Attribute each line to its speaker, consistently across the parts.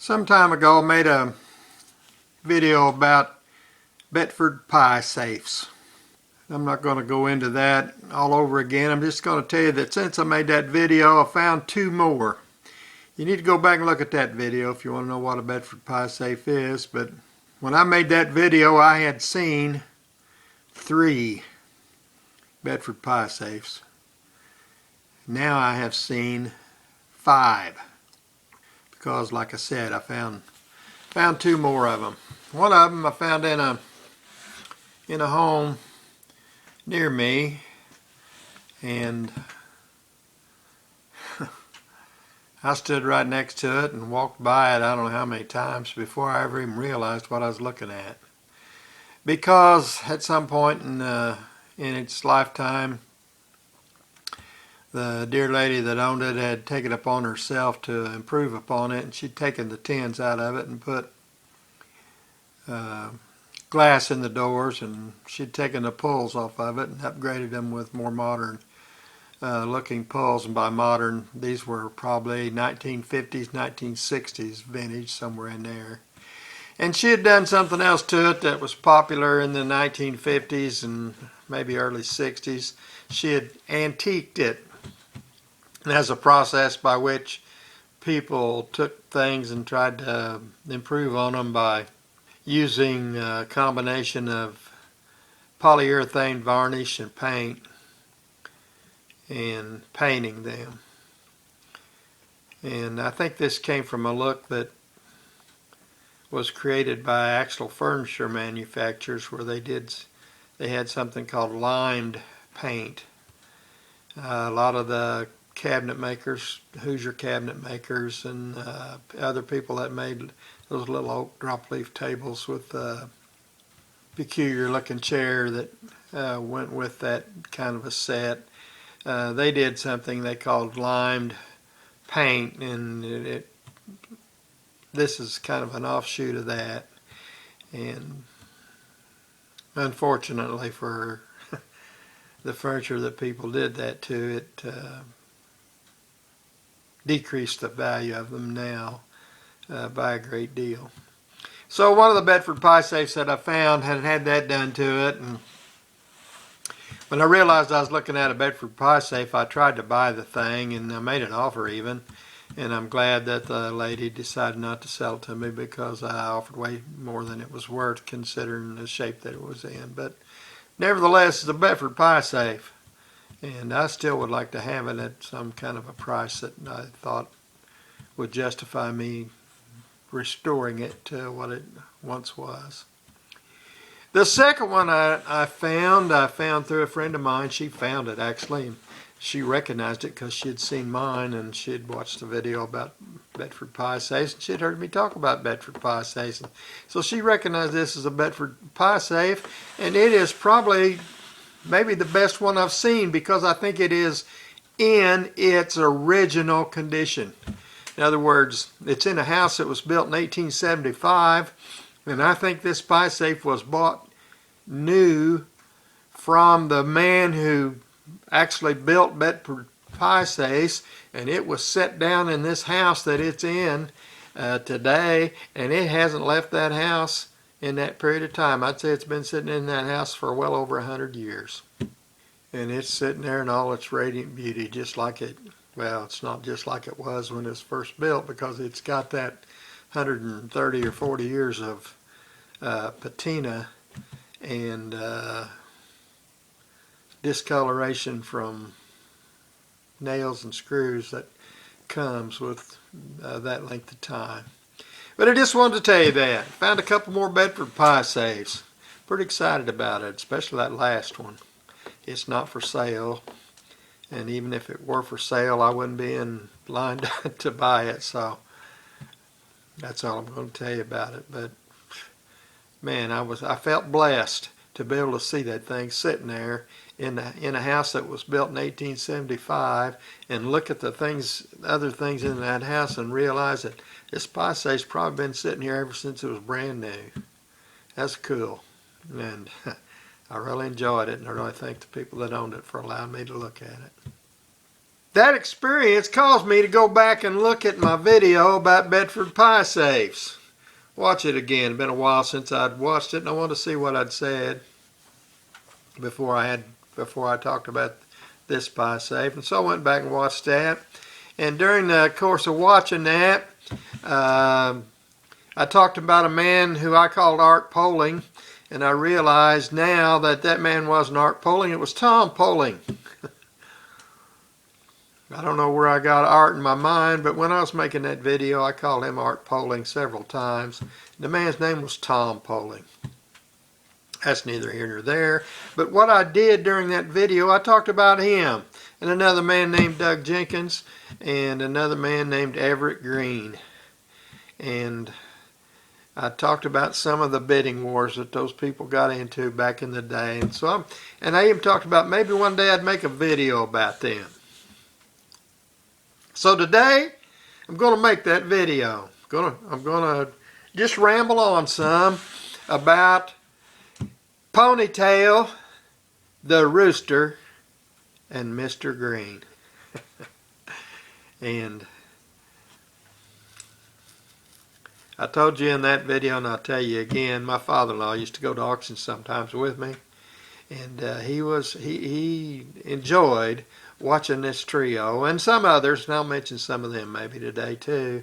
Speaker 1: Some time ago I made a video about Bedford pie safes. I'm not going to go into that all over again. I'm just going to tell you that since I made that video, I found two more. You need to go back and look at that video if you want to know what a Bedford pie safe is. But when I made that video, I had seen 3 Bedford pie safes. Now I have seen 5. Because like I said, I found 2 more of them. One of them I found in a home near me, and I stood right next to it and walked by it I don't know how many times before I ever even realized what I was looking at. Because at some point in its lifetime, the dear lady that owned it had taken it upon herself to improve upon it, and she'd taken the tins out of it and put glass in the doors, and she'd taken the pulls off of it and upgraded them with more modern looking pulls. And by modern, these were probably 1950s, 1960s vintage, somewhere in there. And she had done something else to it that was popular in the 1950s and maybe early 60s. She had antiqued it as a process by which people took things and tried to improve on them by using a combination of polyurethane varnish and paint and painting them. And I think this came from a look that was created by actual furniture manufacturers, where they had something called limed paint. A lot of the cabinet makers, Hoosier cabinet makers, and other people that made those little oak drop leaf tables with a peculiar looking chair that went with that kind of a set. They did something they called limed paint, and this is kind of an offshoot of that. And unfortunately for the furniture that people did that to, it decreased the value of them now by a great deal. So one of the Bedford pie safes that I found had that done to it, and when I realized I was looking at a Bedford pie safe, I tried to buy the thing, and I made an offer even, and I'm glad that the lady decided not to sell it to me, because I offered way more than it was worth considering the shape that it was in. But nevertheless, it's a Bedford pie safe, and I still would like to have it at some kind of a price that I thought would justify me restoring it to what it once was. The second one I found through a friend of mine. She found it actually. She recognized it because she had seen mine, and she had watched the video about Bedford pie safes, and she had heard me talk about Bedford pie safes. So she recognized this as a Bedford pie safe, and it is probably maybe the best one I've seen, because I think it is in its original condition. In other words, it's in a house that was built in 1875, and I think this pie safe was bought new from the man who actually built Bedford pie safes, and it was set down in this house that it's in today, and it hasn't left that house in that period of time. I'd say it's been sitting in that house for well over 100 years. And it's sitting there in all its radiant beauty, just like it, well, it's not just like it was when it was first built, because it's got that 130 or 40 years of patina and discoloration from nails and screws that comes with that length of time. But I just wanted to tell you that. Found a couple more Bedford pie safes. Pretty excited about it, especially that last one. It's not for sale, and even if it were for sale, I wouldn't be in line to buy it. So that's all I'm going to tell you about it. But man, I felt blessed to be able to see that thing sitting there in a house that was built in 1875, and look at the other things in that house, and realize that this pie safe's probably been sitting here ever since it was brand new. That's cool, and I really enjoyed it, and I really thank the people that owned it for allowing me to look at it. that experience caused me to go back and look at my video about Bedford pie safes. Watch it again. It's been a while since I'd watched it, and I want to see what I'd said before I talked about this pie safe. And so I went back and watched that. And during the course of watching that, I talked about a man who I called Art Poling, and I realized now that that man wasn't Art Poling, it was Tom Poling. I don't know where I got Art in my mind, but when I was making that video, I called him Art Poling several times. The man's name was Tom Poling. That's neither here nor there. But what I did during that video, I talked about him and another man named Doug Jenkins and another man named Everett Green. And I talked about some of the bidding wars that those people got into back in the day. And I even talked about maybe one day I'd make a video about them. So today, I'm going to make that video. I'm going to just ramble on some about Ponytail, the Rooster, and Mr. Green. And I told you in that video, and I'll tell you again, my father-in-law used to go to auctions sometimes with me, and he enjoyed watching this trio and some others, and I'll mention some of them maybe today too,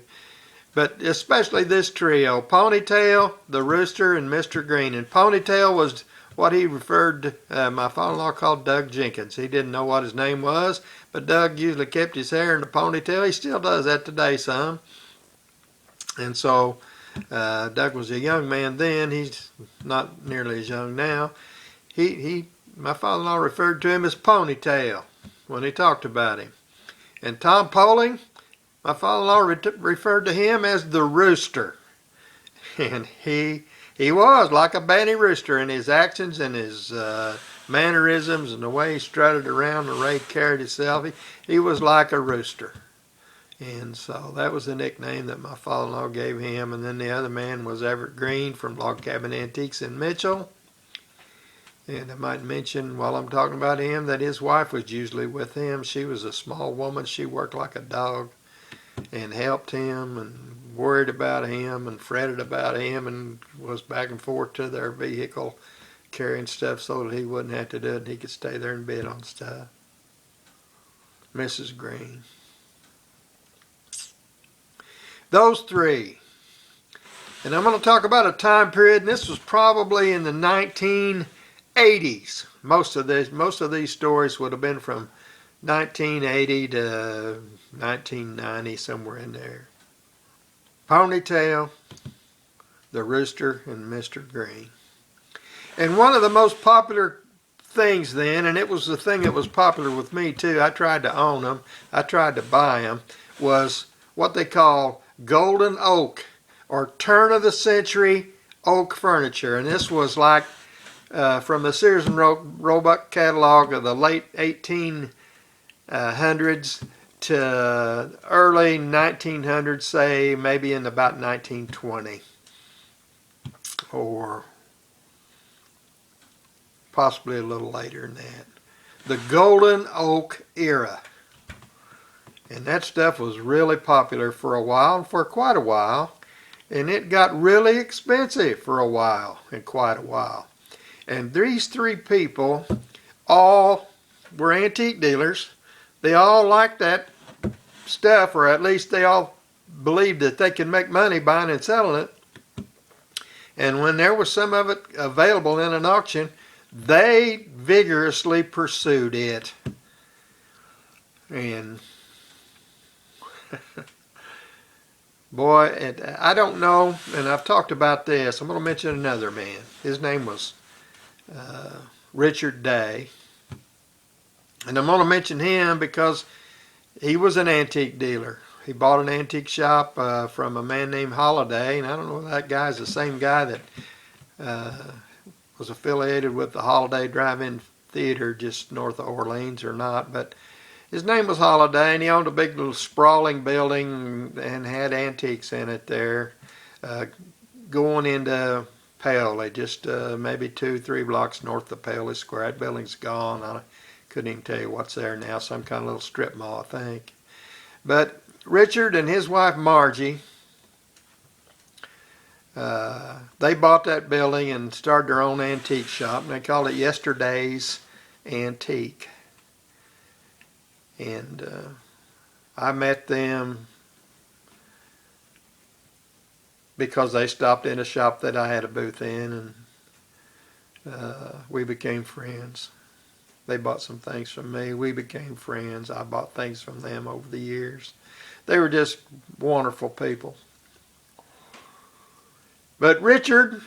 Speaker 1: but especially this trio: Ponytail, the Rooster, and Mr. Green. And Ponytail was what he referred to, my father-in-law called Doug Jenkins. He didn't know what his name was, but Doug usually kept his hair in a ponytail. He still does that today some. And so Doug was a young man then. He's not nearly as young now. My father-in-law referred to him as Ponytail when he talked about him. And Tom Poling, my father-in-law referred to him as the Rooster. And he was like a banty rooster in his actions and his mannerisms and the way he strutted around and the way he carried himself. He was like a rooster. And so that was the nickname that my father-in-law gave him. And then the other man was Everett Green from Log Cabin Antiques in Mitchell. And I might mention while I'm talking about him that his wife was usually with him. She was a small woman. She worked like a dog and helped him and worried about him and fretted about him and was back and forth to their vehicle carrying stuff so that he wouldn't have to do it and he could stay there and bid on stuff. Mrs. Green. Those three. And I'm going to talk about a time period, and this was probably in the 1980s. Most of these stories would have been from 1980 to 1990, somewhere in there. Ponytail, the Rooster, and Mr. Green. And one of the most popular things then, and it was the thing that was popular with me too, I tried to own them, I tried to buy them, was what they call golden oak or turn of the century oak furniture. And this was like from the Sears and Roebuck catalog of the late 1800s to early 1900s, say maybe in about 1920 or possibly a little later than that. The golden oak era. And that stuff was really popular for a while, and for quite a while. And it got really expensive for a while, and quite a while. And these three people all were antique dealers. They all liked that stuff, or at least they all believed that they could make money buying and selling it. And when there was some of it available in an auction, they vigorously pursued it. And boy, I don't know, and I've talked about this. I'm going to mention another man. His name was Richard Day. And I'm going to mention him because he was an antique dealer. He bought an antique shop from a man named Holiday, and I don't know if that guy's the same guy that was affiliated with the Holiday Drive-In Theater just north of Orleans or not, but his name was Holiday, and he owned a big little sprawling building and had antiques in it there, going into Paoli, just maybe 2-3 blocks north of Paoli Square. That building's gone. I Couldn't even tell you what's there now. Some kind of little strip mall, I think. But Richard and his wife Margie, they bought that building and started their own antique shop. And they called it Yesterday's Antique. And I met them because they stopped in a shop that I had a booth in, and we became friends. They bought some things from me. We became friends. I bought things from them over the years. They were just wonderful people. But Richard,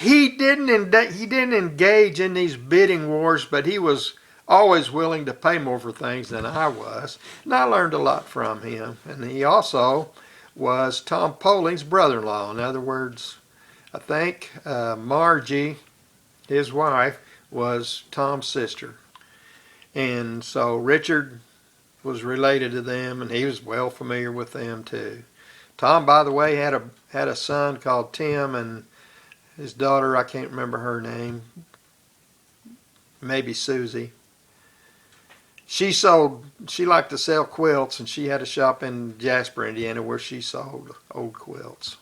Speaker 1: he didn't engage in these bidding wars, but he was always willing to pay more for things than I was. And I learned a lot from him. And he also was Tom Polling's brother-in-law. In other words, I think Margie, his wife, was Tom's sister. And so Richard was related to them, and he was well familiar with them too. Tom, by the way, had a son called Tim, and his daughter, I can't remember her name, maybe Susie. She liked to sell quilts, and she had a shop in Jasper, Indiana, where she sold old quilts.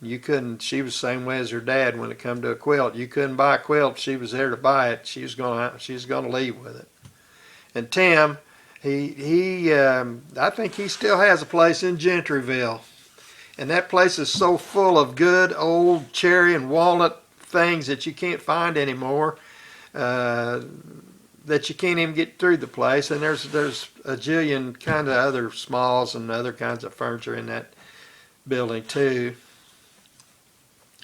Speaker 1: She was the same way as her dad when it come to a quilt. You couldn't buy a quilt if she was there to buy it. She was gonna leave with it. And Tim, I think he still has a place in Gentryville. And that place is so full of good old cherry and walnut things that you can't find anymore, that you can't even get through the place. And there's a jillion kind of other smalls and other kinds of furniture in that building too.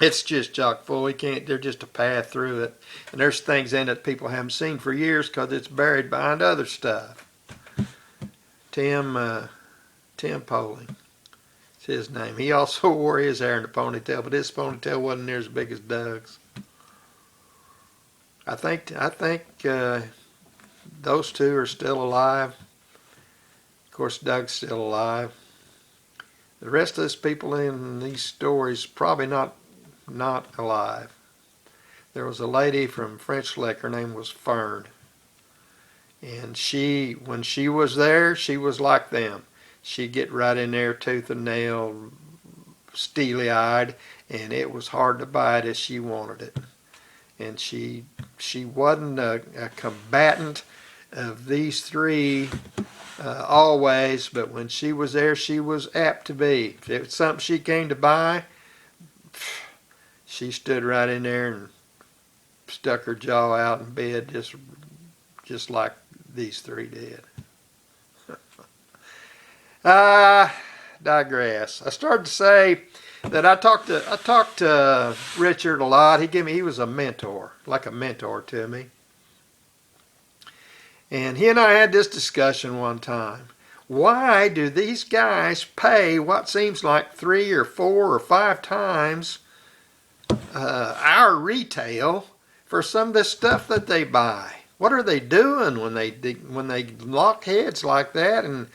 Speaker 1: It's just chock full. There's just a path through it. And there's things in it people haven't seen for years because it's buried behind other stuff. Tim Poling. It's his name. He also wore his hair in a ponytail, but his ponytail wasn't near as big as Doug's. I think those two are still alive. Of course, Doug's still alive. The rest of those people in these stories probably not alive. There was a lady from French Lick. Her name was Fern. And when she was there, she was like them. She'd get right in there, tooth and nail, steely-eyed, and it was hard to buy it as she wanted it. And she wasn't a combatant of these three always, but when she was there, she was apt to be. If it was something she came to buy, she stood right in there and stuck her jaw out and bid just like these three did. Digress. I started to say that I talked to Richard a lot. He was a mentor, like a mentor to me. And he and I had this discussion one time. Why do these guys pay what seems like 3 or 4 or 5 times our retail for some of the stuff that they buy? What are they doing when they lock heads like that and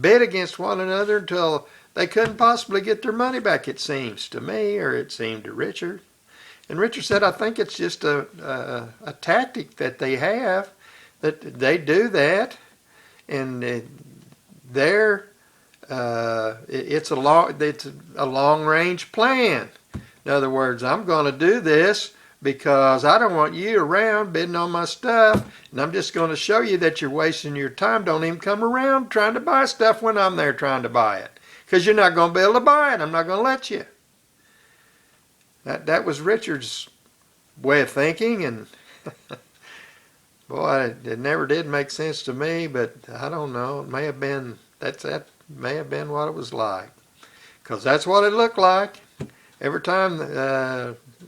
Speaker 1: bid against one another until they couldn't possibly get their money back? It seems to me, or it seemed to Richard. And Richard said, I think it's just a tactic that they have, that they do that, and it's a long range plan. In other words, I'm going to do this because I don't want you around bidding on my stuff, and I'm just going to show you that you're wasting your time. Don't even come around trying to buy stuff when I'm there trying to buy it, because you're not going to be able to buy it. I'm not going to let you. That was Richard's way of thinking, and boy, it never did make sense to me, but I don't know. It may have been, that may have been what it was like, because that's what it looked like. Every time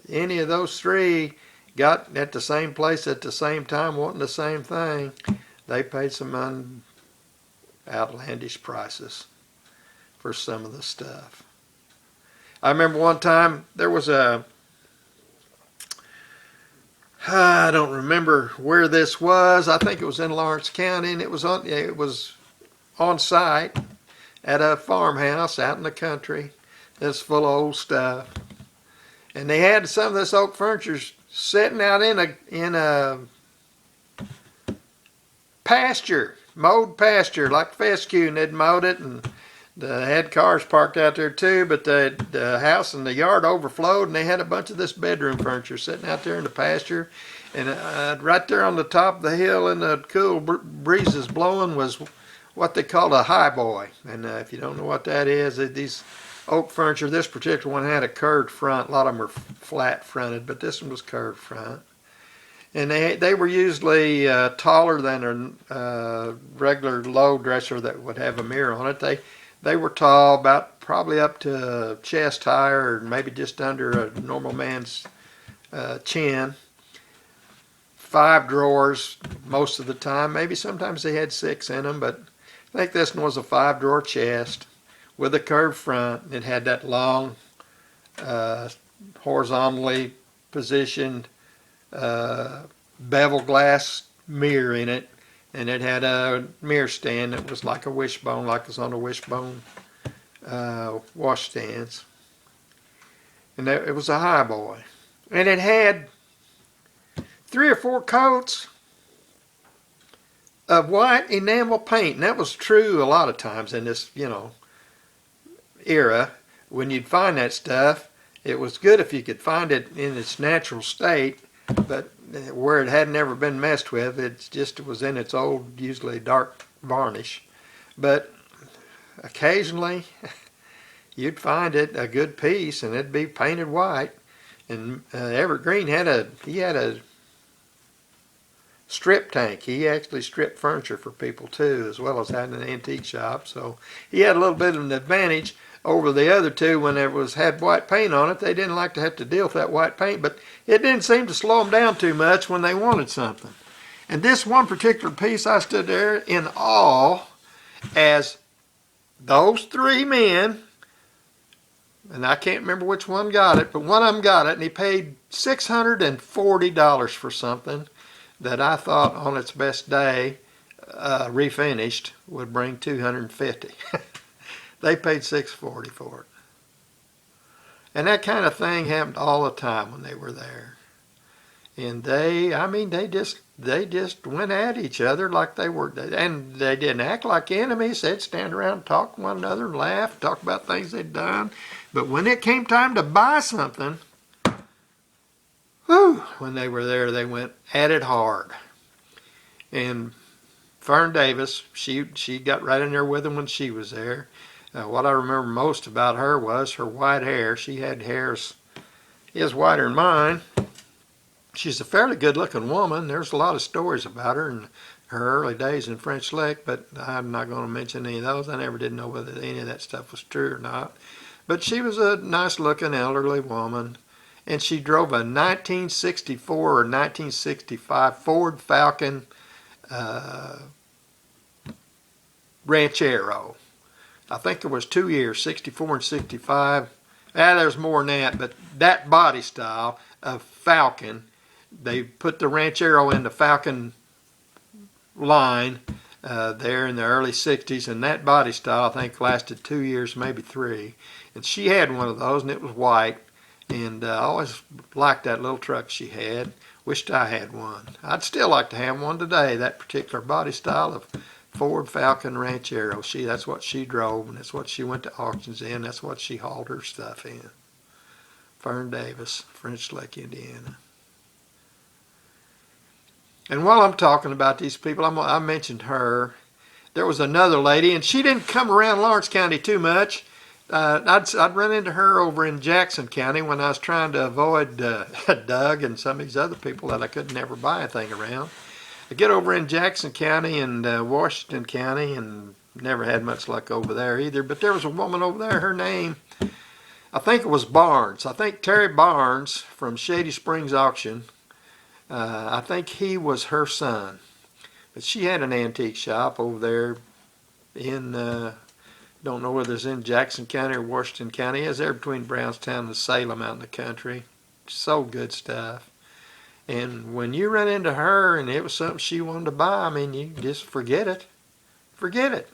Speaker 1: any of those three got at the same place at the same time wanting the same thing, they paid some outlandish prices for some of the stuff. I remember one time there was I don't remember where this was. I think it was in Lawrence County, and it was on site at a farmhouse out in the country. It's full of old stuff. And they had some of this oak furniture sitting out in a pasture, mowed pasture, like fescue, and they'd mowed it, and they had cars parked out there too, but the house and the yard overflowed, and they had a bunch of this bedroom furniture sitting out there in the pasture. And right there on the top of the hill in the cool breezes blowing was what they called a highboy. And if you don't know what that is, these oak furniture, this particular one had a curved front. A lot of them were flat fronted, but this one was curved front. And they were usually taller than a regular low dresser that would have a mirror on it. They were tall, about probably up to chest high, or maybe just under a normal man's chin. 5 drawers most of the time. Maybe sometimes they had 6 in them, but I think this one was a 5-drawer chest with a curved front. It had that long, horizontally positioned bevel glass mirror in it, and it had a mirror stand that was like a wishbone, like it was on a wishbone washstands. And it was a highboy. And it had 3 or 4 coats of white enamel paint. And that was true a lot of times in this, era. When you'd find that stuff, it was good if you could find it in its natural state, but where it had never been messed with, it was in its old, usually dark varnish. But occasionally, you'd find it a good piece, and it'd be painted white. And Evergreen had a strip tank. He actually stripped furniture for people too, as well as having an antique shop. So he had a little bit of an advantage over the other two when it had white paint on it. They didn't like to have to deal with that white paint, but it didn't seem to slow them down too much when they wanted something. And this one particular piece, I stood there in awe as those 3 men, and I can't remember which one got it, but one of them got it, and he paid $640 for something that I thought on its best day, refinished, would bring $250. They paid $640 for it. And that kind of thing happened all the time when they were there. And they just went at each other like they were, and they didn't act like enemies. They'd stand around and talk to one another and laugh, talk about things they'd done. But when it came time to buy something, when they were there, they went at it hard. And Fern Davis, she got right in there with them when she was there. What I remember most about her was her white hair. She had hairs is whiter than mine. She's a fairly good-looking woman. There's a lot of stories about her in her early days in French Lick, but I'm not going to mention any of those. I never did know whether any of that stuff was true or not. But she was a nice-looking elderly woman. And she drove a 1964 or 1965 Ford Falcon Ranchero. I think there was 2 years, 64 and 65. There's more than that, but that body style of Falcon, they put the Ranchero in the Falcon line there in the early 60s, and that body style I think lasted 2 years, maybe 3. And she had one of those, and it was white. And I always liked that little truck she had. Wished I had one. I'd still like to have one today, that particular body style of Ford Falcon Ranchero. That's what she drove, and that's what she went to auctions in. That's what she hauled her stuff in. Fern Davis, French Lick, Indiana. And while I'm talking about these people, I mentioned her. There was another lady, and she didn't come around Lawrence County too much. I'd run into her over in Jackson County when I was trying to avoid Doug and some of these other people that I could never buy anything around. I get over in Jackson County and Washington County, and never had much luck over there either. But there was a woman over there, her name, I think it was Barnes. I think Terry Barnes from Shady Springs Auction. I think he was her son. But she had an antique shop over there in... don't know whether it's in Jackson County or Washington County. It's there between Brownstown and Salem out in the country. Sold good stuff. And when you run into her and it was something she wanted to buy, you just forget it. Forget it.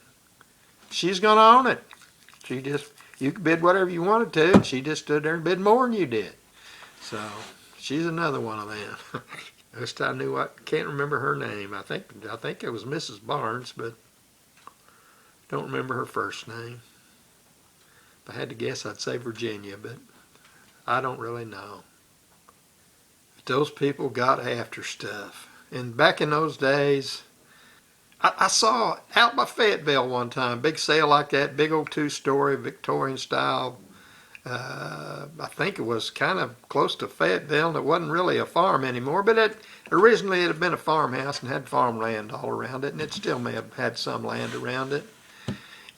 Speaker 1: She's going to own it. You could bid whatever you wanted to, and she just stood there and bid more than you did. So she's another one of them. Just I knew I can't remember her name. I think it was Mrs. Barnes, but don't remember her first name. If I had to guess, I'd say Virginia, but I don't really know. But those people got after stuff. And back in those days, I saw out by Fayetteville one time, big sale like that, big old two-story Victorian style. I think it was kind of close to Fayetteville, and it wasn't really a farm anymore, but originally it had been a farmhouse and had farmland all around it, and it still may have had some land around it.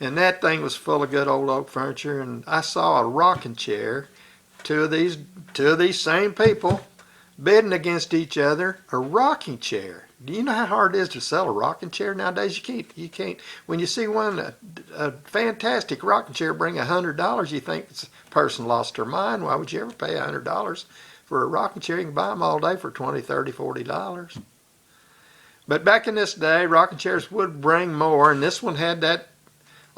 Speaker 1: And that thing was full of good old oak furniture, and I saw a rocking chair, two of these same people bidding against each other, a rocking chair. Do you know how hard it is to sell a rocking chair nowadays? You can't. When you see a fantastic rocking chair bring $100, you think this person lost her mind. Why would you ever pay $100 for a rocking chair? You can buy them all day for $20, $30, $40. But back in this day, rocking chairs would bring more, and this one had that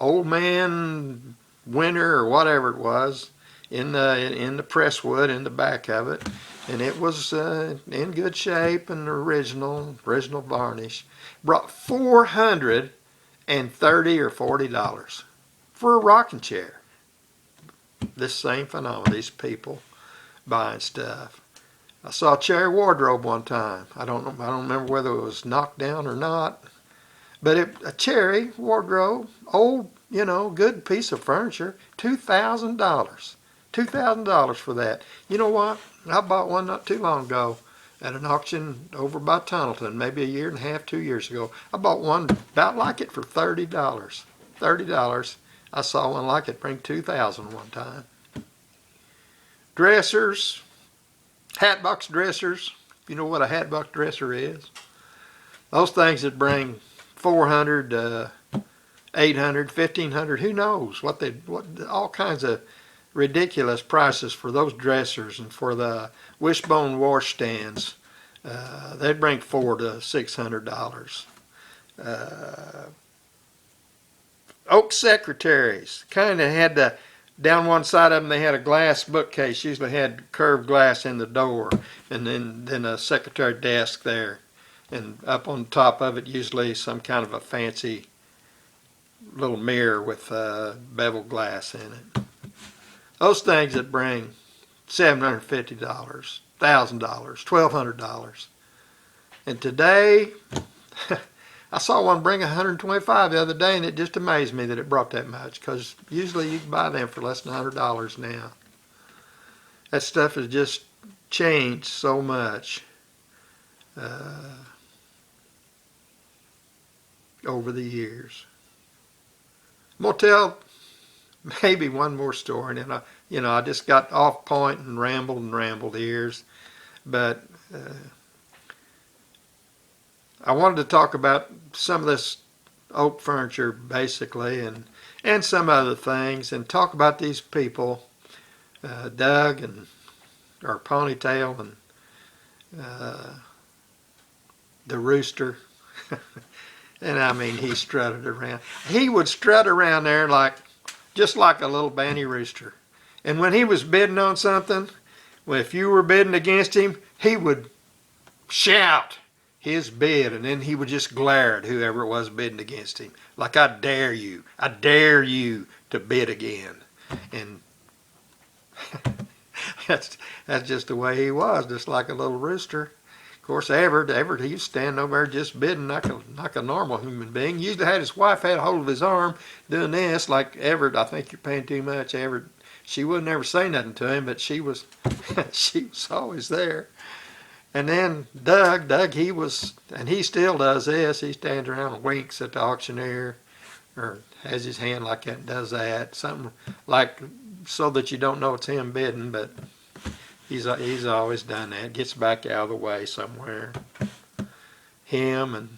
Speaker 1: old man winter or whatever it was in the presswood in the back of it, and it was in good shape and original varnish. Brought $430 or $40 for a rocking chair. This same phenomenon, these people buying stuff. I saw a cherry wardrobe one time. I don't remember whether it was knocked down or not, but a cherry wardrobe, old, good piece of furniture, $2,000. $2,000 for that. You know what? I bought one not too long ago at an auction over by Tunnelton, maybe a year and a half, 2 years ago. I bought one about like it for $30. $30. I saw one like it bring $2,000 one time. Dressers, hat box dressers. If you know what a hat box dresser is, those things that bring $400, $800, $1,500. Who knows what all kinds of ridiculous prices for those dressers, and for the wishbone washstands. They'd bring $400 to $600. Oak secretaries kind of had down one side of them they had a glass bookcase, usually had curved glass in the door, and then a secretary desk there, and up on top of it usually some kind of a fancy little mirror with beveled glass in it. Those things that bring $750, $1,000, $1,200. And today, I saw one bring $125 the other day, and it just amazed me that it brought that much, because usually you can buy them for less than $100 now. That stuff has just changed so much over the years. I'm going to tell maybe one more story, and I just got off point and rambled here, but I wanted to talk about some of this oak furniture basically, and some other things, and talk about these people, Doug or Ponytail and the Rooster. And I mean, he strutted around. He would strut around there just like a little banty rooster. And when he was bidding on something, if you were bidding against him, he would shout his bid, and then he would just glare at whoever it was bidding against him, like, I dare you to bid again. And that's just the way he was, just like a little rooster. Of course, Everett, he was standing over there just bidding like a normal human being. Usually had his wife had a hold of his arm doing this, like, Everett, I think you're paying too much, Everett. She wouldn't ever say nothing to him, but she was always there. And then Doug, he was, and he still does this, he stands around and winks at the auctioneer, or has his hand like that and does that, something like, so that you don't know it's him bidding, but he's always done that. Gets back out of the way somewhere. Him, and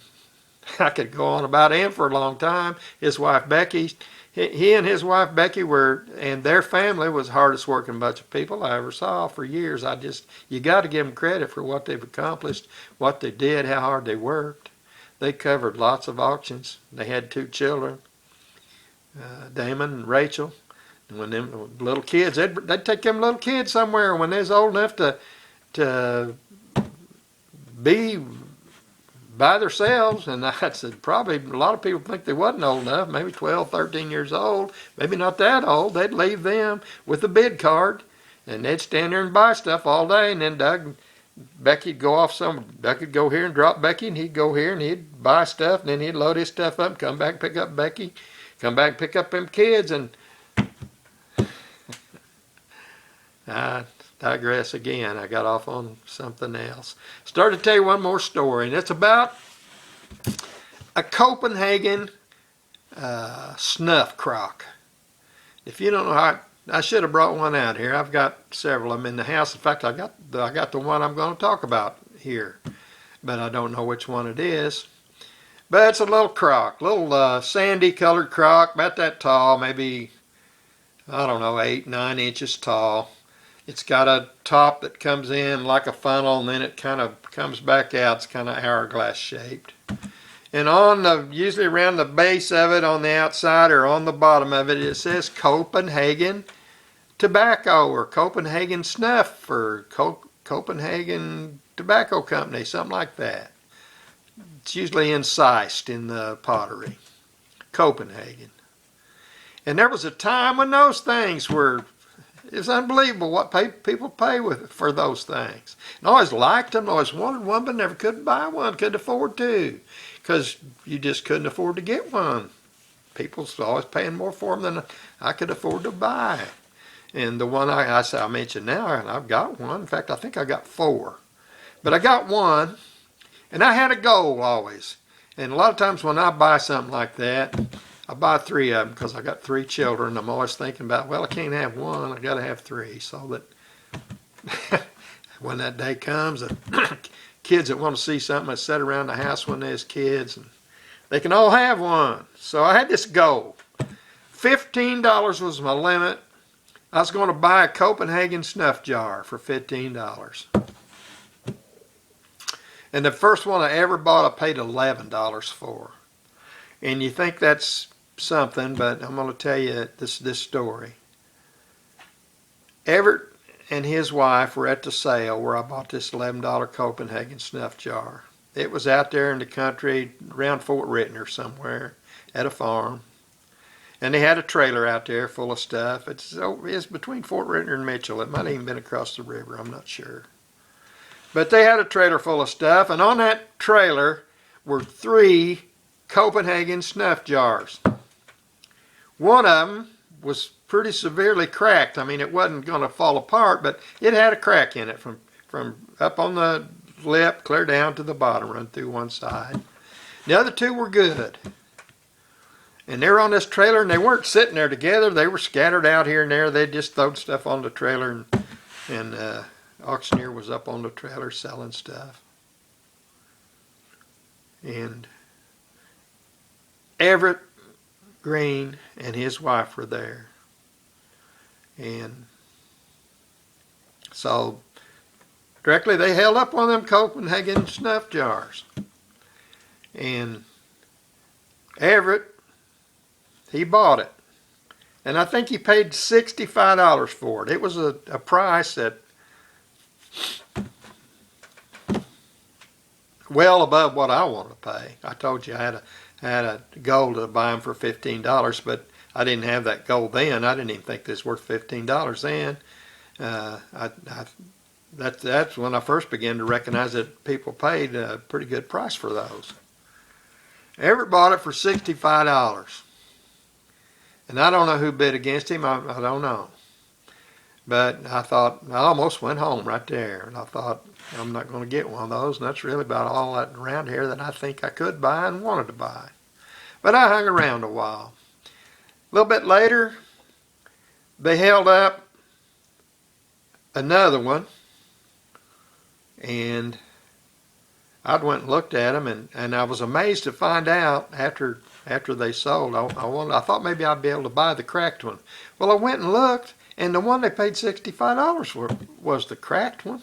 Speaker 1: I could go on about him for a long time. His wife Becky, he and his wife Becky and their family was the hardest working bunch of people I ever saw for years. You got to give them credit for what they've accomplished, what they did, how hard they worked. They covered lots of auctions. They had 2 children, Damon and Rachel. And when them little kids, they'd take them little kids somewhere when they was old enough to to be by themselves, and I said probably a lot of people think they wasn't old enough, maybe 12, 13 years old, maybe not that old. They'd leave them with a bid card, and they'd stand there and buy stuff all day, and then Becky'd go off Doug would go here and drop Becky, and he'd go here and he'd buy stuff, and then he'd load his stuff up and come back and pick up Becky, come back and pick up them kids, and I digress again. I got off on something else. Started to tell you one more story, and it's about a Copenhagen snuff crock. If you don't know I should have brought one out here. I've got several of them in the house. In fact, I got the one I'm going to talk about here, but I don't know which one it is. But it's a little crock, little sandy colored crock, about that tall, maybe, I don't know, 8, 9 inches tall. It's got a top that comes in like a funnel, and then it kind of comes back out. It's kind of hourglass shaped. And usually around the base of it, on the outside or on the bottom of it, it says Copenhagen Tobacco or Copenhagen Snuff or Copenhagen Tobacco Company, something like that. It's usually incised in the pottery. Copenhagen. And there was a time when those things were, it's unbelievable what people pay for those things. And I always liked them, always wanted one, but never could buy one, couldn't afford to. Because you just couldn't afford to get one. People's always paying more for them than I could afford to buy. And the one I mentioned now, and I've got one. In fact, I think I got 4. But I got one, and I had a goal always. And a lot of times when I buy something like that, I buy 3 of them because I got 3 children. I'm always thinking about, well, I can't have one, I got to have 3, so that when that day comes, kids that want to see something that sit around the house when there's kids, and they can all have one. So I had this goal. $15 was my limit. I was going to buy a Copenhagen snuff jar for $15. And the first one I ever bought, I paid $11 for. And you think that's something, but I'm going to tell you this story. Everett and his wife were at the sale where I bought this $11 Copenhagen snuff jar. It was out there in the country around Fort Ritner somewhere at a farm. And they had a trailer out there full of stuff. It's between Fort Ritner and Mitchell. It might have even been across the river, I'm not sure. But they had a trailer full of stuff, and on that trailer were 3 Copenhagen snuff jars. One of them was pretty severely cracked. I mean, it wasn't going to fall apart, but it had a crack in it from up on the lip clear down to the bottom, run through one side. The other 2 were good. And they were on this trailer, and they weren't sitting there together. They were scattered out here and there. They just throwed stuff on the trailer, and auctioneer was up on the trailer selling stuff. And Everett Green and his wife were there. And so directly they held up one of them Copenhagen snuff jars. And Everett, he bought it. And I think he paid $65 for it. It was a price that well above what I wanted to pay. I told you I had a goal to buy them for $15, but I didn't have that goal then. I didn't even think this was worth $15 then. That's when I first began to recognize that people paid a pretty good price for those. Everett bought it for $65. And I don't know who bid against him. I don't know. But I thought, I almost went home right there. And I thought, I'm not going to get one of those. And that's really about all that around here that I think I could buy and wanted to buy. But I hung around a while. A little bit later, they held up another one. And I went and looked at them, and I was amazed to find out after they sold. I thought maybe I'd be able to buy the cracked one. Well, I went and looked, and the one they paid $65 for was the cracked one.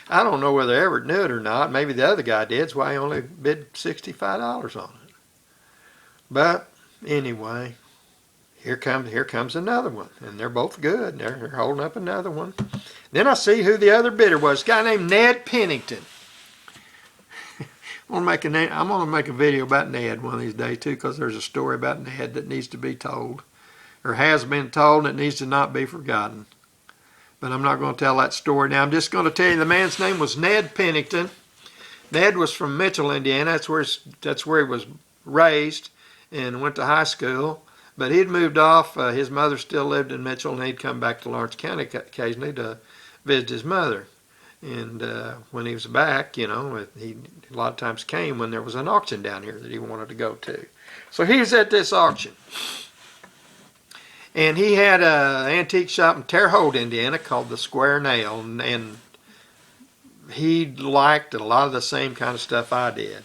Speaker 1: I don't know whether Everett knew it or not. Maybe the other guy did. That's why he only bid $65 on it. But anyway, here comes another one, and they're both good. They're holding up another one. Then I see who the other bidder was. A guy named Ned Pennington. I'm gonna make a video about Ned one of these days too, because there's a story about Ned that needs to be told, or has been told, and it needs to not be forgotten. But I'm not going to tell that story now. I'm just going to tell you the man's name was Ned Pennington. Ned was from Mitchell, Indiana. That's where he was raised and went to high school. But he'd moved off. His mother still lived in Mitchell, and he'd come back to Lawrence County occasionally to visit his mother. And when he was back, he a lot of times came when there was an auction down here that he wanted to go to. So he was at this auction. And he had an antique shop in Terre Haute, Indiana called the Square Nail. And he liked a lot of the same kind of stuff I did.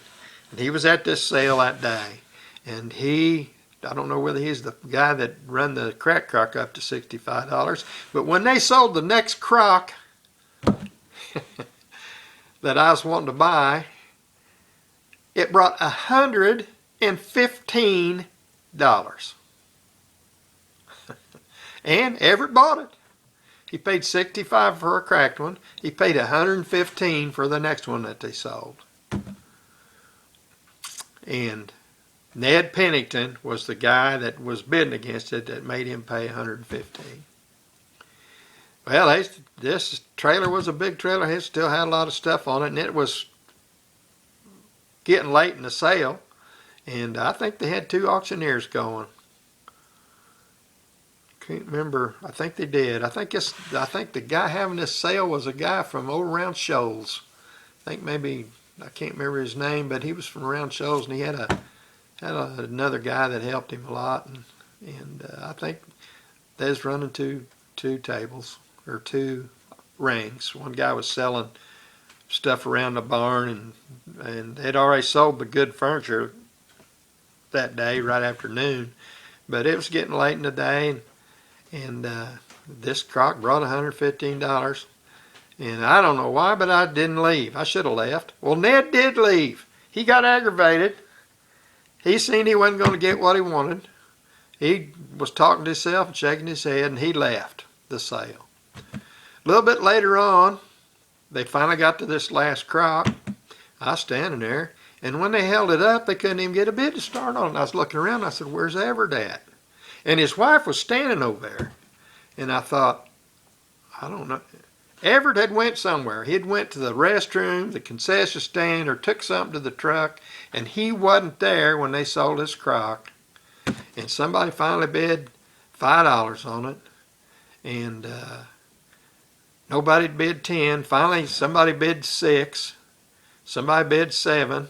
Speaker 1: And he was at this sale that day. And I don't know whether he's the guy that run the crack crock up to $65. But when they sold the next crock that I was wanting to buy, it brought $115. And Everett bought it. He paid $65 for a cracked one. He paid $115 for the next one that they sold. And Ned Pennington was the guy that was bidding against it that made him pay $115. Well, this trailer was a big trailer. It still had a lot of stuff on it, and it was getting late in the sale. And I think they had 2 auctioneers going. Can't remember. I think they did. I think the guy having this sale was a guy from over around Shoals. I think maybe, I can't remember his name, but he was from around Shoals, and he had another guy that helped him a lot, and I think they was running two tables or 2 rings. One guy was selling stuff around the barn, and they'd already sold the good furniture that day right after noon, but it was getting late in the day. And this crock brought $115. And I don't know why, but I didn't leave. I should have left. Well, Ned did leave. He got aggravated. He seen he wasn't going to get what he wanted. He was talking to himself and shaking his head, and he left the sale. A little bit later on, they finally got to this last crock. I was standing there, and when they held it up, they couldn't even get a bid to start on it. I was looking around, and I said, "Where's Everett at?" And his wife was standing over there. And I thought, I don't know. Everett had went somewhere. He'd went to the restroom, the concession stand, or took something to the truck, and he wasn't there when they sold his crock. And somebody finally bid $5 on it. And nobody bid 10. Finally, somebody bid 6. Somebody bid 7.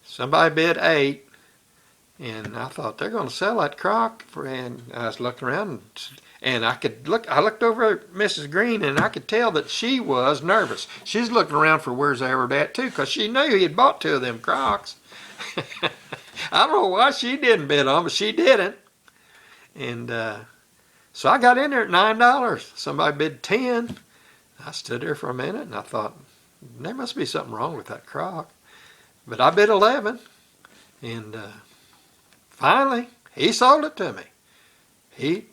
Speaker 1: Somebody bid 8. And I thought, they're going to sell that crock. And I was looking around, and I looked over at Mrs. Green, and I could tell that she was nervous. She's looking around for where's Everett at too, because she knew he had bought 2 of them crocks. I don't know why she didn't bid on, but she didn't. And so I got in there at $9. Somebody bid 10. I stood there for a minute, and I thought, there must be something wrong with that crock. But I bid 11, and finally, he sold it to me. He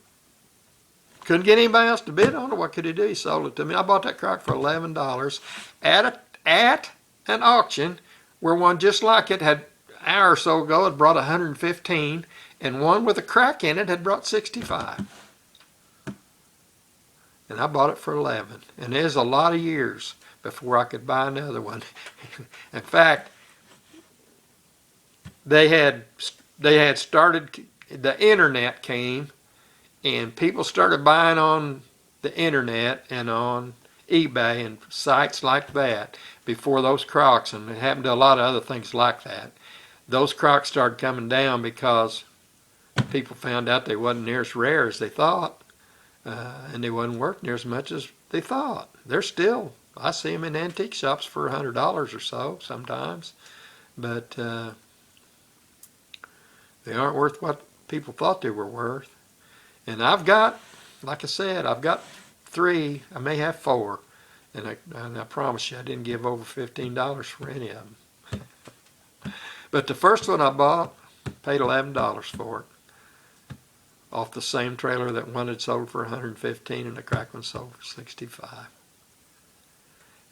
Speaker 1: couldn't get anybody else to bid on it. What could he do? He sold it to me. I bought that crock for $11 at an auction where one just like it had an hour or so ago had brought $115, and one with a crack in it had brought $65. And I bought it for $11. And there's a lot of years before I could buy another one. In fact, they had started, the internet came, and people started buying on the internet and on eBay and sites like that before those crocks, and it happened to a lot of other things like that. Those crocks started coming down because people found out they wasn't near as rare as they thought, and they wasn't worth near as much as they thought. They're still, I see them in antique shops for $100 or so sometimes, but they aren't worth what people thought they were worth. And I've got, like I said, I've got 3, I may have 4, and I promise you I didn't give over $15 for any of them. But the first one I bought, paid $11 for it. off the same trailer that one had sold for 115 and the cracked one sold for 65.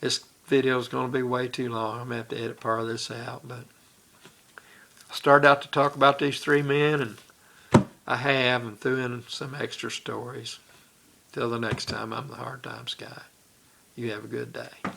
Speaker 1: This video is going to be way too long. I'm going to have to edit part of this out, but I started out to talk about these three men, and I have, and threw in some extra stories. Till the next time, I'm the Hard Times Guy. You have a good day.